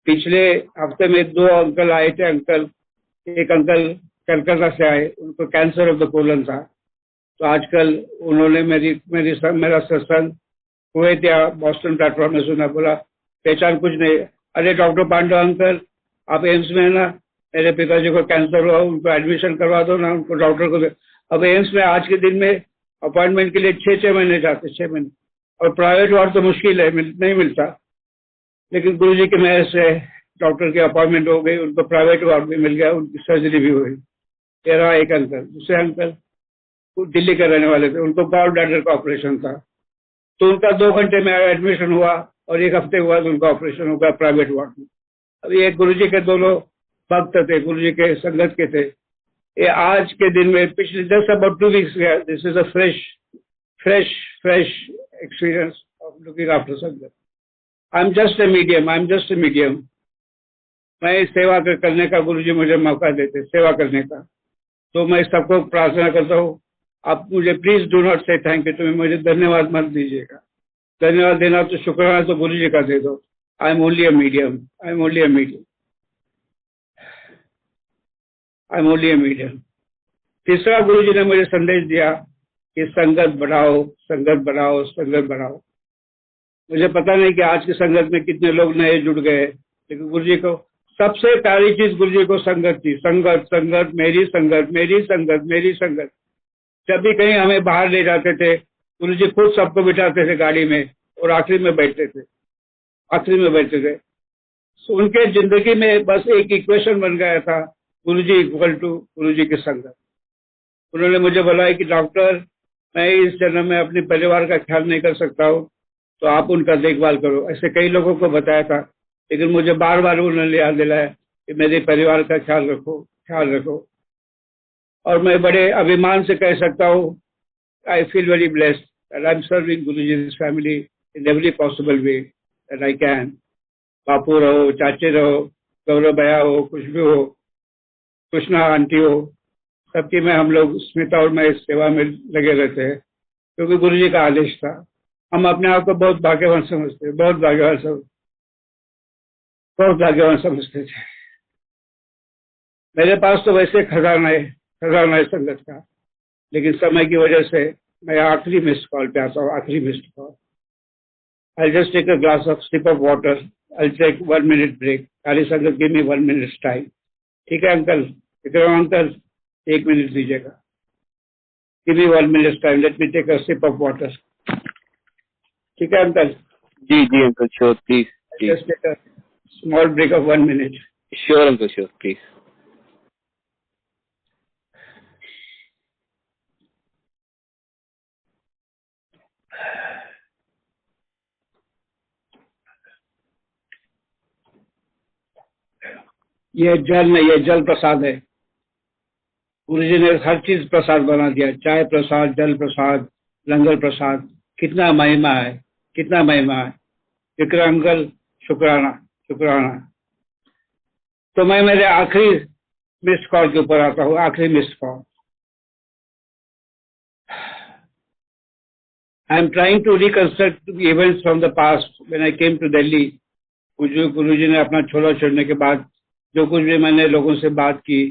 पिछले हफ्ते में 2 अंकल आए थे, एक अंकल कलकत्ता से आए, उनको कैंसर ऑफ द कोलन था। तो आजकल उन्होंने मेरा सत्संग कुवैत या बॉस्टन प्लेटफॉर्म में सुना, बोला पहचान कुछ नहीं, अरे डॉक्टर पांडव अंकल आप एम्स में है ना, मेरे पिताजी को कैंसर हुआ, उनको एडमिशन करवा दो ना, उनको डॉक्टर को। अब एम्स में आज के दिन में अपॉइंटमेंट के लिए 6 महीने जाते, 6 महीने, और प्राइवेट वार्ड तो मुश्किल है, नहीं मिलता। लेकिन गुरुजी की मेहर से डॉक्टर की अपॉइंटमेंट हो गई, उनको प्राइवेट वार्ड भी मिल गया, उनकी सर्जरी भी हुई। तेरा एक अंकल, दूसरे अंकल दिल्ली के रहने वाले थे, उनको गॉल ब्लैडर का ऑपरेशन था, तो उनका 2 घंटे में एडमिशन हुआ और 1 हफ्ते के बाद उनका ऑपरेशन हो गया प्राइवेट वार्ड में। अभी ये गुरुजी के दोनों भक्त थे, गुरुजी के संगत के थे। ये आज के दिन में पिछले जस्ट अबाउट 2 वीक्स गया। This is a fresh experience of looking after sangat. I am just a medium. मैं सेवा करने का गुरुजी मुझे मौका देते, सेवा करने का। तो मैं सबको प्रार्थना करता हूँ, आप मुझे प्लीज डू नॉट से थैंक यू टू मी, मुझे धन्यवाद मत दीजिएगा। धन्यवाद देना तो शुक्राना तो गुरुजी का दे दो। I am only a medium. तीसरा गुरुजी ने मुझे संदेश दिया कि संगत बढ़ाओ। मुझे पता नहीं कि आज की संगत में कितने लोग नए जुड़ गए, लेकिन गुरुजी को सबसे प्यारी चीज गुरुजी को संगत थी। संगत, मेरी संगत। जब भी कहीं हमें बाहर ले जाते थे, गुरुजी खुद सबको बिठाते थे गाड़ी में और आखिरी में बैठते थे। तो उनके जिंदगी में बस एक इक्वेशन बन गया था, गुरुजी इक्वल टू गुरुजी की संगत। उन्होंने मुझे बोला कि डॉक्टर, मैं इस जन्म में अपने परिवार का ख्याल नहीं कर सकता हूँ, तो आप उनका देखभाल करो। ऐसे कई लोगों को बताया था, लेकिन मुझे बार बार उन्होंने याद दिलाया कि मेरे परिवार का ख्याल रखो। और मैं बड़े अभिमान से कह सकता हूँ, I feel very blessed that I am serving Guruji's family in every possible way that I can. बापू रहो, चाचे रहो, गौरव भैया हो, कुछ भी हो, कृष्णा आंटी हो, सबकी में हम लोग, स्मिता और मैं, इस सेवा में लगे रहते हैं, क्योंकि गुरुजी का आदेश था। हम अपने आप को बहुत भाग्यवान समझते थे। मेरे पास तो वैसे खजाना है संगत का, लेकिन समय की वजह से मैं आखिरी मिस्ड कॉल पे आता हूँ। I'll just take a sip of water. I'll take 1 minute break. सारी संगत give me 1 minute time. ठीक है अंकल, विक्रम अंकल, 1 मिनट दीजिएगा। Give me 1 minute time. Let me take a sip of water. ठीक है अंकल? जी uncle, sure, please. Just take a small break of 1 minute. Sure uncle, sure, please. ये जल प्रसाद है। गुरुजी ने हर चीज प्रसाद बना दिया, चाय प्रसाद, जल प्रसाद, लंगर प्रसाद। कितना महिमा है। विक्रम अंकल, शुक्राना। तो मैं मेरे आखिरी मिस्ड कॉल के ऊपर आता हूँ। आखिरी missed call. I am trying to reconstruct events from the past when I came to Delhi. Guruji ने अपना छोला छोड़ने के बाद जो कुछ भी मैंने लोगों से बात की,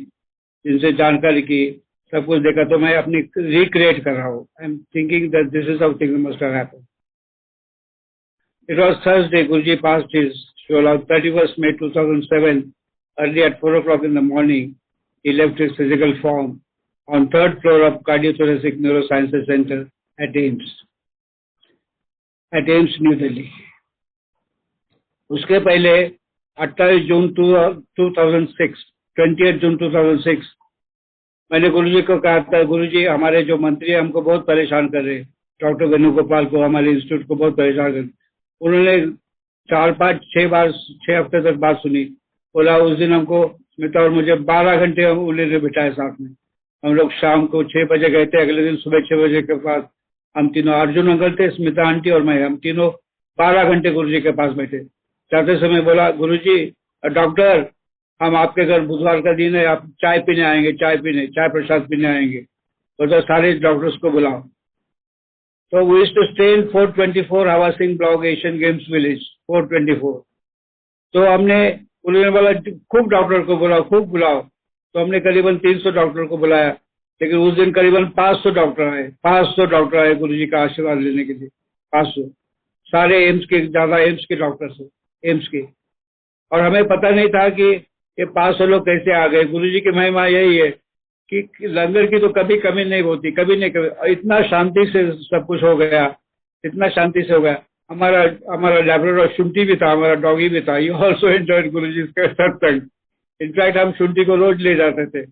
जिनसे जानकारी की, सब कुछ देखा, तो मैं अपनी रिक्रिएट कर रहा हूँ। I am thinking that this is how things must have happened. It was Thursday. Guruji passed his Shola, 31st May 2007. Early at 4 o'clock in the morning, he left his physical form on 3rd floor of Cardiothoracic Neurosciences Center at AIIMS, New Delhi. उसके पहले 28 जून 2006, मैंने गुरुजी को कहा था, गुरुजी हमारे जो मंत्री हैं हमको बहुत परेशान कर रहे हैं, डॉक्टर वेणुगोपाल को, हमारे इंस्टीट्यूट को बहुत परेशान कर रहे। उन्होंने 6 हफ्ते तक बात सुनी। बोला उस दिन हमको, स्मिता और मुझे 12 घंटे उन्होंने बिठाए साथ में। हम लोग शाम को 6 बजे गए थे, अगले दिन सुबह 6 बजे के बाद हम तीनों, अर्जुन अंकल थे, स्मिता आंटी और मैं, हम तीनों 12 घंटे गुरुजी के पास बैठे। जाते समय बोला, गुरुजी, डॉक्टर, हम आपके घर बुधवार का दिन है, आप चाय प्रसाद पीने आएंगे, तो सारे डॉक्टर्स को बुलाओ। So we used to stay in 424 Hawa Singh Block, Asian Games Village, 424. तो हमने, उन्होंने बोला खूब डॉक्टर को बुलाओ। तो हमने करीबन 300 डॉक्टर को बुलाया, लेकिन उस दिन करीबन 500 डॉक्टर आए गुरुजी का आशीर्वाद लेने के लिए। 500, सारे एम्स के डॉक्टर थे, एम्स के। और हमें पता नहीं था कि ये 500 लोग कैसे आ गए। गुरुजी की महिमा यही है कि लंगर की तो कभी कमी नहीं होती, कभी इतना शांति से सब कुछ हो गया, हमारा लैब्राडोर शुंठी भी था, हमारा डॉगी भी था। यू ऑल्सो एंजॉयड गुरुजी का सत्संग। इनफैक्ट हम शुंठी को रोज ले जाते थे,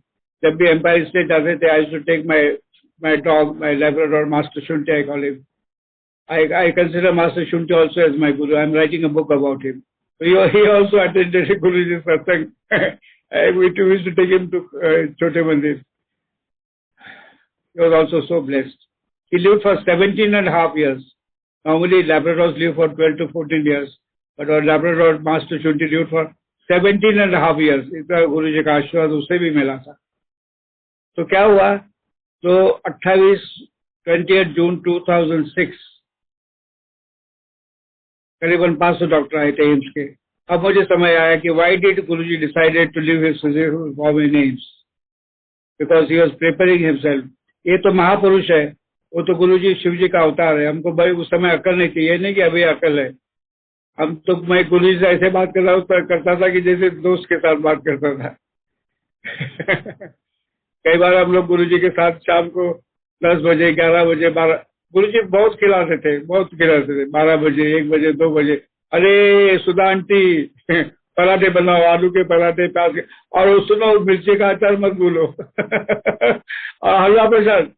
जब भी एम्पायर स्टेट जाते थे। I to take my dog, my Labrador Master Shunthi, I call him. I consider Master Shunti also as my guru. I'm writing a book about him. So he also attended Guruji's satsang. We used to take him to Chote Mandir. He was also so blessed. He lived for 17.5 years. Normally, Labradors live for 12 to 14 years. But our Labrador Master Shunti lived for 17.5 years. इसका गुरुजी का आशीर्वाद उसे भी मिला था. तो क्या हुआ? तो 28 जून 2006 करीबन 500 डॉक्टर आए थे एम्स के. अब मुझे समझ आया कि why did Guruji decided to leave his physical form in AIIMS? Because he was preparing himself. ये तो महापुरुष है, वो तो गुरुजी शिव जी का अवतार है. हमको भाई उस समय अकल नहीं थी. ये नहीं कि अभी अकल है. हम तो मैं गुरुजी से ऐसे बात करता था कि जैसे दोस्त के साथ बात करता था. कई बार हम लोग गुरुजी के साथ शाम को 10 बजे 11 बजे 12 गुरुजी बहुत खिलाते थे 12 बजे 1 बजे 2 बजे. अरे सुधा आंटी पराठे बनाओ, आलू के पराठे, प्याज के, और सुनो मिर्ची का अचार मत भूलो. और हलवा प्रसाद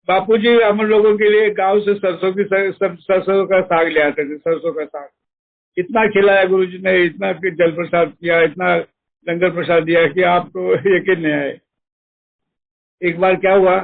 बापूजी हम लोगों के लिए गांव से सरसों का साग ले आते थे. सरसों का साग इतना खिलाया गुरुजी ने, इतना जल प्रसाद किया, इतना लंगर प्रसाद दिया कि आपको यकीन नहीं आए. एक बार क्या हुआ,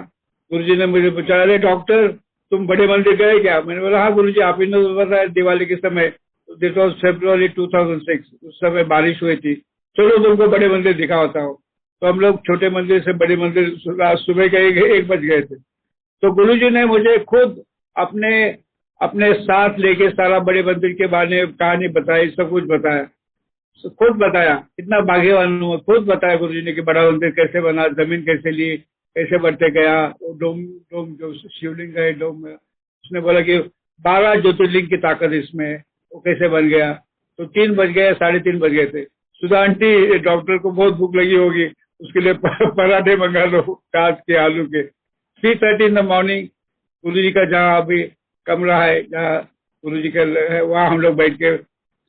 गुरुजी ने मुझे पूछा, अरे डॉक्टर तुम बड़े मंदिर गए क्या? मैंने बोला हाँ गुरुजी, आप ही ने बताया दिवाली के समय. This was February 2006. उस समय बारिश हुई थी. चलो तुमको बड़े मंदिर दिखाता हूँ. तो हम लोग छोटे मंदिर से बड़े मंदिर सुबह के 1 बज गए थे. तो गुरुजी ने मुझे खुद अपने साथ लेके सारा बड़े मंदिर के बारे में कहानी बताई, सब कुछ बताया, खुद बताया. इतना भाग्यवान हूँ, खुद बताया गुरुजी ने कि बड़ा मंदिर कैसे बना, जमीन कैसे ली, कैसे बढ़ते गया. डोम जो शिवलिंग है डोम में, उसने बोला कि 12 ज्योतिर्लिंग की ताकत इसमें है, वो कैसे बन गया. तो 3 बज गए, 3:30 बज गए थे. सुधा आंटी डॉक्टर को बहुत भूख लगी होगी, उसके लिए पराठे मंगा लो प्याज के आलू के. 3:30 इन द मॉर्निंग गुरुजी का जहाँ अभी कमरा है, जहाँ गुरुजी का है, वहाँ हम लोग बैठ के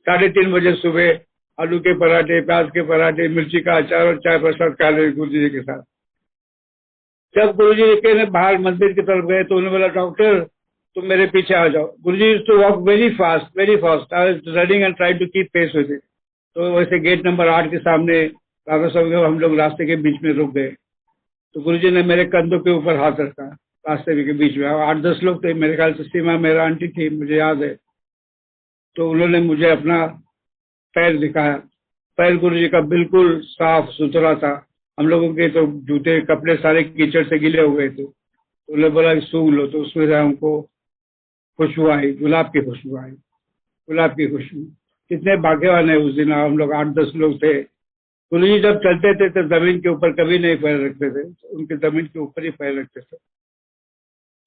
3:30 बजे सुबह आलू के पराठे, प्याज के पराठे, मिर्ची का अचार और चाय प्रसाद खा रहे गुरुजी के साथ. जब गुरुजी के बाहर मंदिर की तरफ गए तो उन्होंने बोला, डॉक्टर तुम मेरे पीछे आ जाओ. Guruji used to walk very fast. I was running and trying to keep pace with it. तो वैसे गेट नंबर 8 के सामने राधा साहब हम लोग रास्ते के बीच में रुक गए. तो गुरुजी ने मेरे कंधों के ऊपर हाथ रखा रास्ते के बीच में. 8-10 लोग थे मेरे ख्याल से. सीमा मेरा आंटी थी, मुझे याद है. तो उन्होंने मुझे अपना पैर दिखाया. पैर गुरुजी का बिल्कुल साफ सुथरा था. हम लोगों के तो जूते कपड़े सारे कीचड़ से गिले हुए थे. तो उन्होंने बोला सूंघ लो. तो उसमें से हमको खुशबू आई, गुलाब की खुशबू आई, गुलाब की खुशबू. कितने भाग्यवान है. उस दिन हम लोग 8-10 लोग थे. गुरुजी जब चलते थे तो जमीन के ऊपर कभी नहीं पैर रखते थे, उनके जमीन के ऊपर ही पैर रखते थे.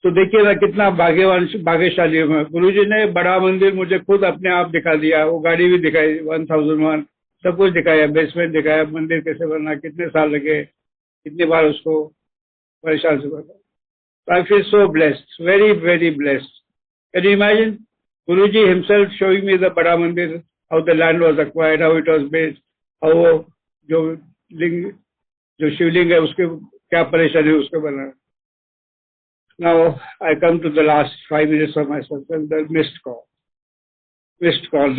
तो देखिए ना कितना भाग्यशाली हूँ. गुरुजी ने बड़ा मंदिर मुझे खुद अपने आप दिखा दिया. वो गाड़ी भी दिखाई 1001, सब कुछ दिखाया, बेसमेंट दिखाया, मंदिर कैसे बना, कितने साल लगे, कितनी बार उसको परेशान से बना. I feel so blessed, very very blessed. Can you imagine Guruji himself showing me the Bada Mandir, how the land was acquired, how it was built, how जो शिवलिंग है उसके क्या परेशानी उसके बना. Now I come to the last 5 minutes of my session, the missed call,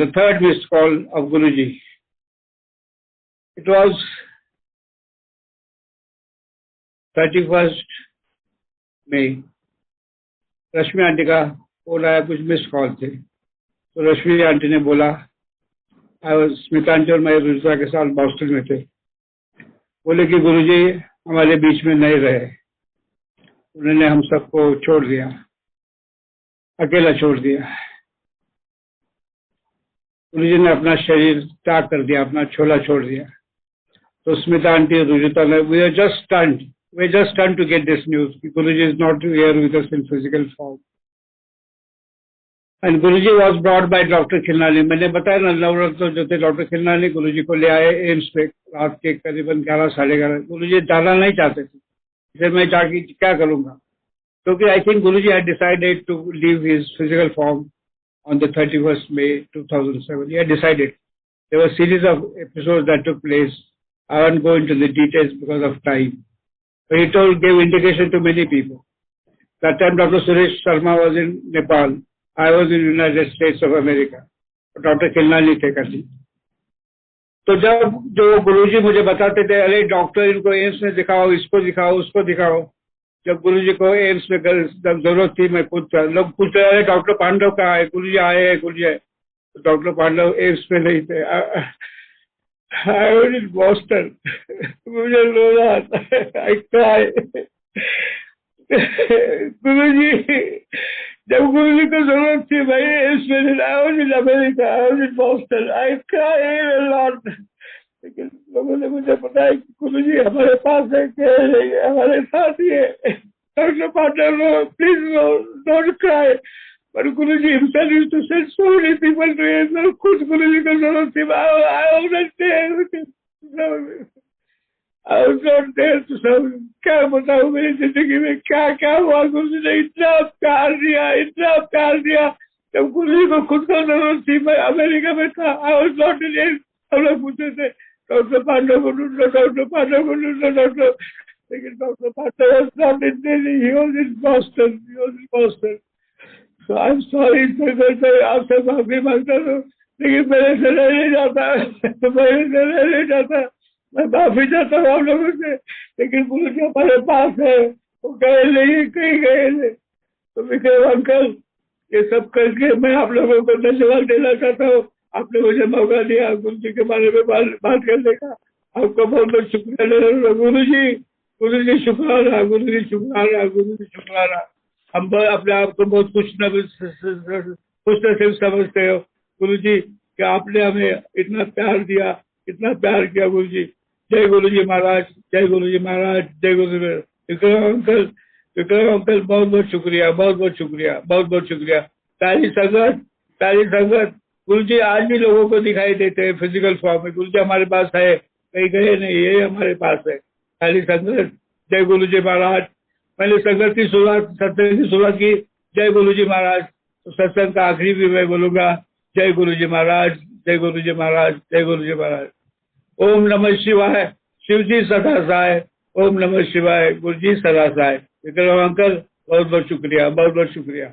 the third missed call of Guruji. It was 31st May. Rashmi aunty का phone आया, कुछ मिस कॉल थे. तो रश्मि आंटी ने बोला, स्मिता आंटी और मैं रुचिता के साथ बॉस्टन में थे. बोले कि गुरुजी हमारे बीच में नहीं रहे, उन्होंने हम सबको छोड़ दिया, अकेला छोड़ दिया. गुरुजी ने अपना शरीर त्याग कर दिया, अपना छोला छोड़ दिया. तो स्मिता आंटी और रुचिता ने we are just stunned to get this news. Guruji is not here with us in physical form. And Guruji was brought by Dr. Khilnani. मैंने बताया ना, नवरत्न जो थे डॉक्टर खिलनानी गुरुजी को ले आए एम्स पे रात के करीबन 11-11:30. गुरुजी जाना नहीं चाहते थे. फिर मैं जाके क्या करूंगा, क्योंकि I think Guruji had decided to leave his physical form on the 31st May 2007. He had decided. There were a series of episodes that took place. I won't go into the details because of time. But he gave indication to many people. That time Dr. Suresh Sharma was in Nepal. I was in United states of America. Doctor Khilnani थे कभी। तो जब जो गुरुजी मुझे बताते थे, अरे doctor इनको एम्स में दिखाओ, इसको दिखाओ, उसको दिखाओ। जब गुरुजी को एम्स में जरूरत थी, मैं पूछता, लोग पूछ रहे अरे डॉक्टर पांडव कहाँ है, गुरुजी आए हैं, गुरुजी आए। तो डॉक्टर पांडव एम्स में नहीं थे। I was in Boston. मुझे रोना आता है, आई क्राई। गुरुजी, जब गुरुजी को जरूरत थी, भाई एम्स में नहीं, I was in America, I was in Boston, I cry a lot. लेकिन लोगों ने मुझे बताया कि गुरुजी हमारे पास है, कह रही है, हमारे साथ ही है। Doctor Pandav, please don't cry. But Guruji himself used to send so many people to him. खुद गुरुजी को जरूरत थी, I was not there to serve him. I was not there to serve him. क्या बताऊं मेरी जिंदगी में क्या क्या हुआ। गुरुजी ने इतना प्यार दिया, इतना प्यार दिया। जब गुरुजी को खुद को जरूरत थी, मैं अमेरिका में था। I was not in it. हम लोग पूछते थे डॉक्टर पांडव को ढूंढो, डॉक्टर पांडव को ढूंढो, डॉक्टर। लेकिन doctor Pandav was not in Delhi. He was in Boston. He was in Boston. So I'm sorry sir, आपसे माफी मांगता हूँ, लेकिन मेरे से नहीं जाता, मेरे से नहीं जाता। मैं माफी चाहता हूँ आप लोगों से, लेकिन गुरुजी हमारे पास है, वो गए नहीं, कहीं गए नहीं। तो विक्रम अंकल, ये सब करके मैं आप लोगों को धन्यवाद देना चाहता हूँ। आपने मुझे मौका दिया गुरुजी के बारे में बात करने का। आपको बहुत बहुत शुक्रिया गुरुजी। गुरुजी शुक्राना, गुरुजी शुक्राना, गुरुजी शुक्राना। हम अपने आप को बहुत खुश नसीब समझते हो गुरुजी कि आपने हमें इतना प्यार दिया, इतना प्यार किया गुरुजी। जय गुरुजी महाराज, जय गुरुजी महाराज, जय गुरुजी। विक्रम अंकल बहुत बहुत शुक्रिया, बहुत बहुत शुक्रिया, बहुत बहुत शुक्रिया। सारी संगत गुरुजी आज भी लोगों को दिखाई देते हैं फिजिकल फॉर्म में। गुरुजी हमारे पास है, कहीं गए नहीं, ये हमारे पास है। सारी संगत, जय गुरुजी महाराज। मैंने सत्संग की शुरुआत की जय गुरुजी महाराज, तो सत्संग का आखिरी भी मैं बोलूंगा जय गुरुजी महाराज, जय गुरुजी महाराज, जय गुरुजी महाराज। ओम नमः शिवाय। शिवजी सदा सहाय। ओम नमः शिवाय। गुरुजी सदा सहाय। विक्रम अंकल बहुत बहुत शुक्रिया, बहुत बहुत शुक्रिया।